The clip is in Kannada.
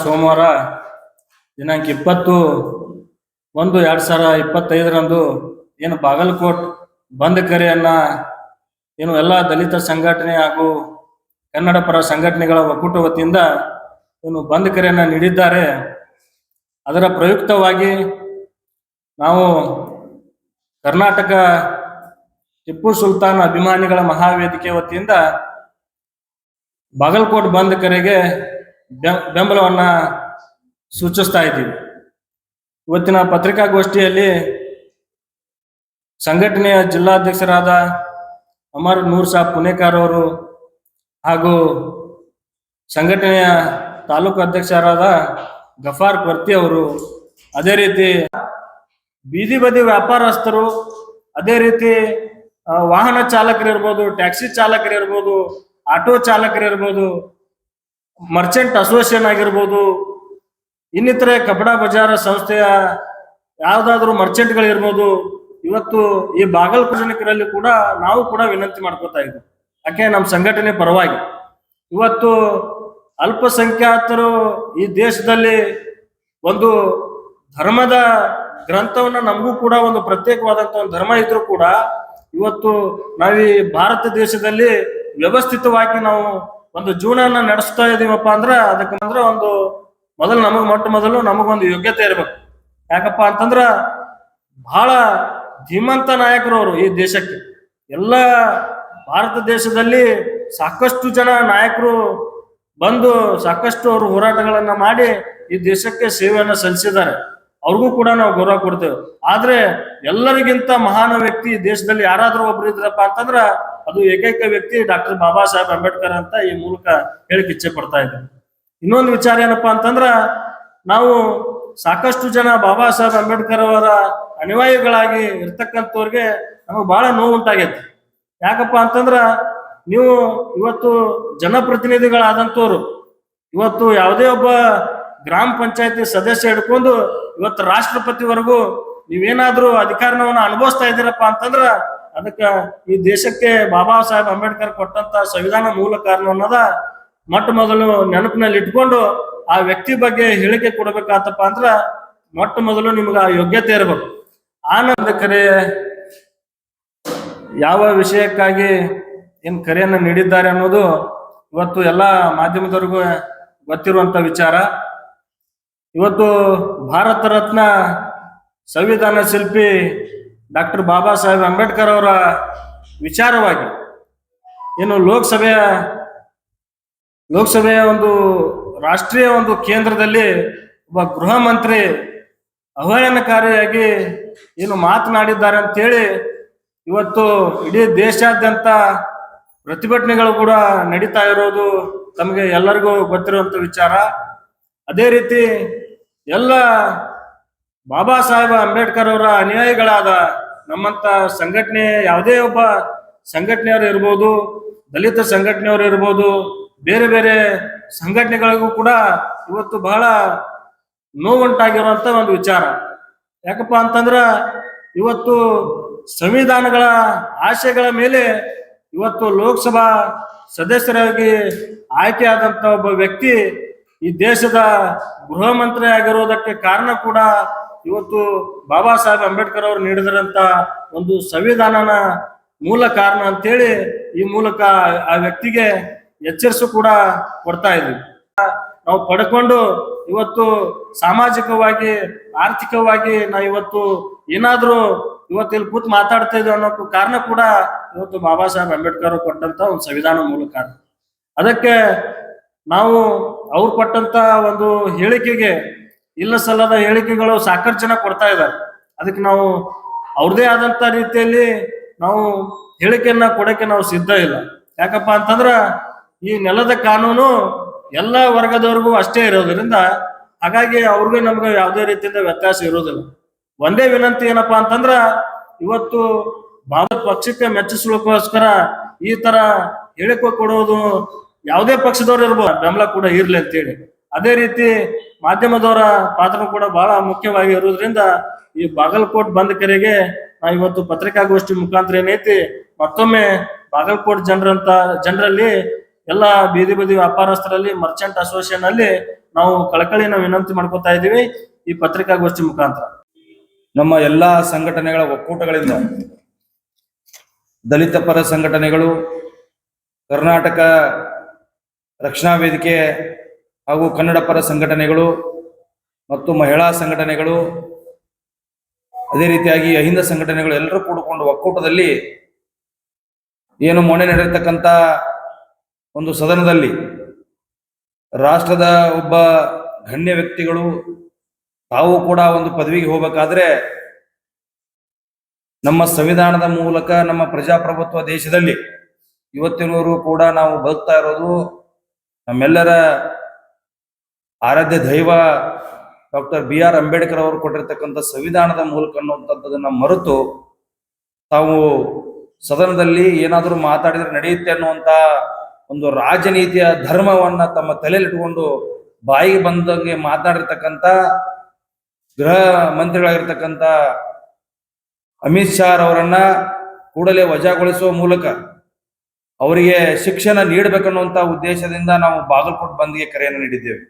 ಸೋಮವಾರ ದಿನಾಂಕ 20/1/2025 ಏನು ಬಾಗಲಕೋಟ್ ಬಂದ್ ಕರೆಯನ್ನ ಏನು ಎಲ್ಲ ದಲಿತ ಸಂಘಟನೆ ಹಾಗೂ ಕನ್ನಡ ಪರ ಸಂಘಟನೆಗಳ ಒಕ್ಕೂಟ ವತಿಯಿಂದ ಏನು ಬಂದ್ ಕರೆಯನ್ನ ನೀಡಿದ್ದಾರೆ. ಅದರ ಪ್ರಯುಕ್ತವಾಗಿ ನಾವು ಕರ್ನಾಟಕ ಟಿಪ್ಪು ಸುಲ್ತಾನ್ ಅಭಿಮಾನಿಗಳ ಮಹಾವೇದಿಕೆ ವತಿಯಿಂದ ಬಾಗಲಕೋಟ್ ಬಂದ್ ಕರೆಗೆ ಬೆಂಬಲವನ್ನ ಸೂಚಿಸ್ತಾ ಇದ್ದೀವಿ. ಇವತ್ತಿನ ಪತ್ರಿಕಾಗೋಷ್ಠಿಯಲ್ಲಿ ಸಂಘಟನೆಯ ಜಿಲ್ಲಾಧ್ಯಕ್ಷರಾದ ಅಮರ್ ನೂರ್ ಸಾಬ್ ಪುಣೇಕರ್ ಅವರು ಹಾಗೂ ಸಂಘಟನೆಯ ತಾಲೂಕು ಅಧ್ಯಕ್ಷರಾದ ಗಫಾರ್ ಕೊರ್ತಿ ಅವರು, ಅದೇ ರೀತಿ ಬೀದಿ ಬದಿ ವ್ಯಾಪಾರಸ್ಥರು, ಅದೇ ರೀತಿ ವಾಹನ ಚಾಲಕರಿರ್ಬೋದು, ಟ್ಯಾಕ್ಸಿ ಚಾಲಕರಿರ್ಬೋದು, ಆಟೋ ಚಾಲಕರಿರ್ಬೋದು, ಮರ್ಚೆಂಟ್ ಅಸೋಸಿಯೇಷನ್ ಆಗಿರ್ಬೋದು, ಇನ್ನಿತರೆ ಕಪಡಾ ಬಜಾರ ಸಂಸ್ಥೆಯ ಯಾವುದಾದ್ರೂ ಮರ್ಚೆಂಟ್ಗಳಿರ್ಬೋದು, ಇವತ್ತು ಈ ಬಾಗಲಕೋಟೆಯಲ್ಲಿ ಕೂಡ ನಾವು ಕೂಡ ವಿನಂತಿ ಮಾಡ್ಕೋತಾ ಇದ್ದೀವಿ. ಯಾಕೆ ನಮ್ಮ ಸಂಘಟನೆ ಪರವಾಗಿ ಇವತ್ತು ಅಲ್ಪಸಂಖ್ಯಾತರು ಈ ದೇಶದಲ್ಲಿ ಒಂದು ಧರ್ಮದ ಗ್ರಂಥವನ್ನ, ನಮಗೂ ಕೂಡ ಒಂದು ಪ್ರತ್ಯೇಕವಾದಂತ ಒಂದು ಧರ್ಮ ಇದ್ರೂ ಕೂಡ ಇವತ್ತು ನಾವು ಈ ಭಾರತ ದೇಶದಲ್ಲಿ ವ್ಯವಸ್ಥಿತವಾಗಿ ನಾವು ಒಂದು ಜೀವನ ನಡೆಸ್ತಾ ಇದೀವಪ್ಪ ಅಂದ್ರೆ ಅದಕ್ಕೆ ಒಂದು ಮೊಟ್ಟ ಮೊದಲು ನಮಗೊಂದು ಯೋಗ್ಯತೆ ಇರ್ಬೇಕು. ಯಾಕಪ್ಪ ಅಂತಂದ್ರ ಬಹಳ ಧೀಮಂತ ನಾಯಕರವರು ಈ ದೇಶಕ್ಕೆ. ಎಲ್ಲ ಭಾರತ ದೇಶದಲ್ಲಿ ಸಾಕಷ್ಟು ಜನ ನಾಯಕರು ಬಂದು ಸಾಕಷ್ಟು ಅವರು ಹೋರಾಟಗಳನ್ನ ಮಾಡಿ ಈ ದೇಶಕ್ಕೆ ಸೇವೆಯನ್ನ ಸಲ್ಲಿಸಿದ್ದಾರೆ. ಅವ್ರಿಗೂ ಕೂಡ ನಾವು ಗೌರವ ಕೊಡ್ತೇವೆ. ಆದ್ರೆ ಎಲ್ಲರಿಗಿಂತ ಮಹಾನ್ ವ್ಯಕ್ತಿ ದೇಶದಲ್ಲಿ ಯಾರಾದ್ರೂ ಒಬ್ರು ಇದ್ರಪ್ಪ ಅಂತಂದ್ರ ಅದು ಏಕೈಕ ವ್ಯಕ್ತಿ ಡಾಕ್ಟರ್ ಬಾಬಾ ಸಾಹೇಬ್ ಅಂಬೇಡ್ಕರ್ ಅಂತ ಈ ಮೂಲಕ ಹೇಳಿಕ್ ಇಚ್ಛೆ ಪಡ್ತಾ ಇದ್ದೇವೆ. ಇನ್ನೊಂದು ವಿಚಾರ ಏನಪ್ಪಾ ಅಂತಂದ್ರ, ನಾವು ಸಾಕಷ್ಟು ಜನ ಬಾಬಾ ಸಾಹೇಬ್ ಅಂಬೇಡ್ಕರ್ ಅವರ ಅನುಯಾಯಿಗಳಾಗಿ ಇರ್ತಕ್ಕಂಥವ್ರಿಗೆ ನಮಗೆ ಬಹಳ ನೋವು ಉಂಟಾಗೈತಿ. ಯಾಕಪ್ಪ ಅಂತಂದ್ರ ನೀವು ಇವತ್ತು ಜನಪ್ರತಿನಿಧಿಗಳಾದಂಥವ್ರು ಇವತ್ತು ಯಾವುದೇ ಒಬ್ಬ ಗ್ರಾಮ ಪಂಚಾಯತಿ ಸದಸ್ಯ ಹಿಡ್ಕೊಂಡು ಇವತ್ತು ರಾಷ್ಟ್ರಪತಿವರೆಗೂ ನೀವೇನಾದ್ರೂ ಅಧಿಕಾರವನ್ನ ಅನುಭವಿಸ್ತಾ ಇದ್ದೀರಪ್ಪ ಅಂತಂದ್ರ ಅದಕ್ಕ ಈ ದೇಶಕ್ಕೆ ಬಾಬಾ ಸಾಹೇಬ್ ಅಂಬೇಡ್ಕರ್ ಕೊಟ್ಟಂತ ಸಂವಿಧಾನ ಮೂಲ ಕಾರಣ ಅನ್ನೋದ ಮೊಟ್ಟ ಮೊದಲು ನೆನಪಿನಲ್ಲಿ ಇಟ್ಕೊಂಡು ಆ ವ್ಯಕ್ತಿ ಬಗ್ಗೆ ಹೇಳಿಕೆ ಕೊಡ್ಬೇಕಾತಪ್ಪ ಅಂದ್ರ ಮೊಟ್ಟ ಮೊದಲು ನಿಮ್ಗೆ ಆ ಯೋಗ್ಯತೆ ಇರಬೇಕು. ಆನಂದ ಕರೆ ಯಾವ ವಿಷಯಕ್ಕಾಗಿ ಏನ್ ಕರೆಯನ್ನ ನೀಡಿದ್ದಾರೆ ಅನ್ನೋದು ಇವತ್ತು ಎಲ್ಲ ಮಾಧ್ಯಮದವರಿಗೂ ಗೊತ್ತಿರುವಂತ ವಿಚಾರ. ಇವತ್ತು ಭಾರತ ರತ್ನ ಸಂವಿಧಾನ ಶಿಲ್ಪಿ ಡಾಕ್ಟರ್ ಬಾಬಾ ಸಾಹೇಬ್ ಅಂಬೇಡ್ಕರ್ ಅವರ ವಿಚಾರವಾಗಿ ಏನು ಲೋಕಸಭೆಯ ಒಂದು ರಾಷ್ಟ್ರೀಯ ಒಂದು ಕೇಂದ್ರದಲ್ಲಿ ಒಬ್ಬ ಗೃಹ ಮಂತ್ರಿ ಅವಹೇಳನಕಾರಿಯಾಗಿ ಏನು ಮಾತನಾಡಿದ್ದಾರೆ ಅಂತೇಳಿ ಇವತ್ತು ಇಡೀ ದೇಶಾದ್ಯಂತ ಪ್ರತಿಭಟನೆಗಳು ಕೂಡ ನಡೀತಾ ಇರೋದು ತಮಗೆ ಎಲ್ಲರಿಗೂ ಗೊತ್ತಿರುವಂತ ವಿಚಾರ. ಅದೇ ರೀತಿ ಎಲ್ಲ ಬಾಬಾ ಸಾಹೇಬ್ ಅಂಬೇಡ್ಕರ್ ಅವರ ಅನುಯಾಯಿಗಳಾದ ನಮ್ಮಂತ ಸಂಘಟನೆ ಯಾವುದೇ ಒಬ್ಬ ಸಂಘಟನೆಯವರು ಇರ್ಬೋದು, ದಲಿತ ಸಂಘಟನೆಯವರು ಇರ್ಬೋದು, ಬೇರೆ ಬೇರೆ ಸಂಘಟನೆಗಳಿಗೂ ಕೂಡ ಇವತ್ತು ಬಹಳ ನೋವುಂಟಾಗಿರುವಂತ ಒಂದು ವಿಚಾರ. ಯಾಕಪ್ಪ ಅಂತಂದ್ರ ಇವತ್ತು ಸಂವಿಧಾನಗಳ ಆಶಯಗಳ ಮೇಲೆ ಇವತ್ತು ಲೋಕಸಭಾ ಸದಸ್ಯರಾಗಿ ಆಯ್ಕೆಯಾದಂತ ಒಬ್ಬ ವ್ಯಕ್ತಿ ಈ ದೇಶದ ಗೃಹ ಮಂತ್ರಿ ಆಗಿರೋದಕ್ಕೆ ಕಾರಣ ಕೂಡ ಇವತ್ತು ಬಾಬಾ ಸಾಹೇಬ್ ಅಂಬೇಡ್ಕರ್ ಅವರು ನೀಡಿದಂತ ಒಂದು ಸಂವಿಧಾನನ ಮೂಲ ಕಾರಣ ಅಂತೇಳಿ ಈ ಮೂಲಕ ಆ ವ್ಯಕ್ತಿಗೆ ಎಚ್ಚರಿಸು ಕೂಡ ಕೊಡ್ತಾ ಇದ್ವಿ. ನಾವು ಪಡ್ಕೊಂಡು ಇವತ್ತು ಸಾಮಾಜಿಕವಾಗಿ ಆರ್ಥಿಕವಾಗಿ ನಾವು ಇವತ್ತು ಏನಾದ್ರೂ ಇವತ್ತು ಇಲ್ಲಿ ಕೂತ್ ಮಾತಾಡ್ತಾ ಇದ್ವಿ ಅನ್ನೋ ಕಾರಣ ಕೂಡ ಇವತ್ತು ಬಾಬಾ ಸಾಹೇಬ್ ಅಂಬೇಡ್ಕರ್ ಕೊಟ್ಟಂತ ಒಂದು ಸಂವಿಧಾನ ಮೂಲ ಕಾರಣ. ಅದಕ್ಕೆ ನಾವು ಅವ್ರು ಕೊಟ್ಟಂತ ಒಂದು ಹೇಳಿಕೆಗೆ ಇಲ್ಲ ಸಲ್ಲದ ಹೇಳಿಕೆಗಳು ಸಾಕಷ್ಟು ಜನ ಕೊಡ್ತಾ ಇದ್ದಾರೆ. ಅದಕ್ಕೆ ನಾವು ಅವ್ರದೇ ಆದಂತ ರೀತಿಯಲ್ಲಿ ನಾವು ಹೇಳಿಕೆಯನ್ನ ಕೊಡಕ್ಕೆ ನಾವು ಸಿದ್ಧ ಇಲ್ಲ. ಯಾಕಪ್ಪ ಅಂತಂದ್ರ ಈ ನೆಲದ ಕಾನೂನು ಎಲ್ಲ ವರ್ಗದವ್ರಿಗೂ ಅಷ್ಟೇ ಇರೋದ್ರಿಂದ ಹಾಗಾಗಿ ಅವ್ರಿಗೆ ನಮ್ಗೆ ಯಾವುದೇ ರೀತಿಯಿಂದ ವ್ಯತ್ಯಾಸ ಇರೋದಿಲ್ಲ. ಒಂದೇ ವಿನಂತಿ ಏನಪ್ಪಾ ಅಂತಂದ್ರ ಇವತ್ತು ಬಾಬಾ ಪಕ್ಷಕ್ಕೆ ಮೆಚ್ಚಿಸ್ಲಿಕ್ಕೋಸ್ಕರ ಈ ತರ ಹೇಳಿಕೆ ಕೊಡೋದು ಯಾವುದೇ ಪಕ್ಷದವ್ರು ಇರ್ಬೋದು, ಬೆಂಬಲ ಕೂಡ ಇರ್ಲಿ ಅಂತೇಳಿ. ಅದೇ ರೀತಿ ಮಾಧ್ಯಮದವರ ಪಾತ್ರ ಕೂಡ ಬಹಳ ಮುಖ್ಯವಾಗಿ ಇರೋದ್ರಿಂದ ಈ ಬಾಗಲಕೋಟ್ ಬಂದ್ ಕರೆಗೆ ನಾವು ಇವತ್ತು ಪತ್ರಿಕಾಗೋಷ್ಠಿ ಮುಖಾಂತರ ಏನೈತಿ ಮತ್ತೊಮ್ಮೆ ಬಾಗಲಕೋಟ್ ಜನರಲ್ಲಿ ಎಲ್ಲ ಬೀದಿ ಬದಿ ವ್ಯಾಪಾರಸ್ಥರಲ್ಲಿ ಮರ್ಚೆಂಟ್ ಅಸೋಸಿಯೇಷನ್ ಅಲ್ಲಿ ನಾವು ಕಳಕಳಿನ ವಿನಂತಿ ಮಾಡ್ಕೊತಾ ಇದ್ದೀವಿ ಈ ಪತ್ರಿಕಾಗೋಷ್ಠಿ ಮುಖಾಂತರ. ನಮ್ಮ ಎಲ್ಲಾ ಸಂಘಟನೆಗಳ ಒಕ್ಕೂಟಗಳಿಂದ ದಲಿತ ಪರ ಸಂಘಟನೆಗಳು, ಕರ್ನಾಟಕ ರಕ್ಷಣಾ ವೇದಿಕೆ ಹಾಗೂ ಕನ್ನಡ ಪರ ಸಂಘಟನೆಗಳು ಮತ್ತು ಮಹಿಳಾ ಸಂಘಟನೆಗಳು, ಅದೇ ರೀತಿಯಾಗಿ ಅಹಿಂದ ಸಂಘಟನೆಗಳು ಎಲ್ಲರೂ ಕೂಡಿಕೊಂಡು ಒಕ್ಕೂಟದಲ್ಲಿ ಏನು ಮೊನ್ನೆ ನಡೆಯತಕ್ಕಂಥ ಒಂದು ಸದನದಲ್ಲಿ ರಾಷ್ಟ್ರದ ಒಬ್ಬ ಗಣ್ಯ ವ್ಯಕ್ತಿಗಳು ತಾವು ಕೂಡ ಒಂದು ಪದವಿಗೆ ಹೋಗಬೇಕಾದ್ರೆ ನಮ್ಮ ಸಂವಿಧಾನದ ಮೂಲಕ ನಮ್ಮ ಪ್ರಜಾಪ್ರಭುತ್ವ ದೇಶದಲ್ಲಿ ಇವತ್ತಿನವರು ಕೂಡ ನಾವು ಬದುಕ್ತಾ ಇರೋದು ನಮ್ಮೆಲ್ಲರ ಆರಾಧ್ಯ ದೈವ ಡಾಕ್ಟರ್ BR ಅಂಬೇಡ್ಕರ್ ಅವರು ಕೊಟ್ಟಿರ್ತಕ್ಕಂಥ ಸಂವಿಧಾನದ ಮೂಲಕ ಅನ್ನುವಂಥದ್ದನ್ನ ಮರೆತು ತಾವು ಸದನದಲ್ಲಿ ಏನಾದರೂ ಮಾತಾಡಿದ್ರೆ ನಡೆಯುತ್ತೆ ಅನ್ನುವಂಥ ಒಂದು ರಾಜನೀತಿಯ ಧರ್ಮವನ್ನ ತಮ್ಮ ತಲೆಯಲ್ಲಿ ಇಟ್ಕೊಂಡು ಬಾಯಿಗೆ ಬಂದಂಗೆ ಮಾತನಾಡಿರ್ತಕ್ಕಂಥ ಗೃಹ ಮಂತ್ರಿಗಳಾಗಿರ್ತಕ್ಕಂಥ ಅಮಿತ್ ಶಾ ಅವರನ್ನ ಕೂಡಲೇ ವಜಾಗೊಳಿಸುವ ಮೂಲಕ ಅವರಿಗೆ ಶಿಕ್ಷಣ ನೀಡಬೇಕನ್ನುವಂಥ ಉದ್ದೇಶದಿಂದ ನಾವು ಬಾಗಲಕೋಟೆ ಬಂದ್ಗೆ ಕರೆಯನ್ನು ನೀಡಿದ್ದೇವೆ.